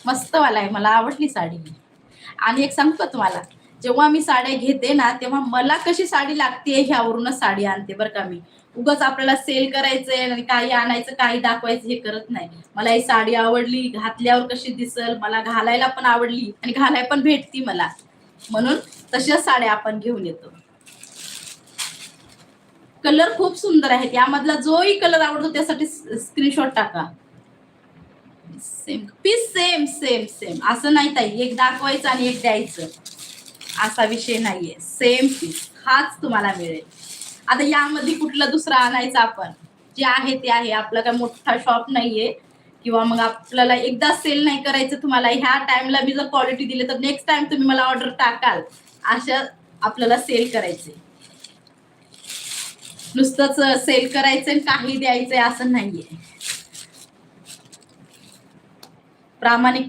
मस्त वाला आहे, मला आवडली साडी. आणि एक सांगतो का तुम्हाला, जेव्हा मी साड्या घेते ना तेव्हा मला कशी साडी लागते ह्यावरूनच साडी आणते बरं का मी. उगाच आपल्याला सेल करायचंय आणि काही आणायचं काही दाखवायचं हे करत नाही. मला ही साडी आवडली, घातल्यावर कशी दिसल, मला घालायला पण आवडली आणि घालाय पण भेटती मला, म्हणून तशाच साड्या आपण घेऊन येतो. कलर खूप सुंदर आहेत, यामधला जोही कलर आवडतो त्यासाठी स्क्रीनशॉट टाका. Same piece, same same same, असं नाही ताई एक दाखवायचं आणि एक द्यायचं असा विषय नाहीये. सेम पीस हाच तुम्हाला मिळेल. आता यामध्ये कुठलं दुसरं आणायचं आपण, जे आहे ते आहे. आपला काय मोठा शॉप नाहीये किंवा मग आपल्याला एकदा सेल नाही करायचं. तुम्हाला ह्या टाइमला मी जर क्वालिटी दिली तर नेक्स्ट टाइम तुम्ही मला ऑर्डर टाकाल, अशा आपल्याला सेल करायचे. नुसतंच सेल करायचं काही द्यायचंय असं नाहीये. प्रामाणिक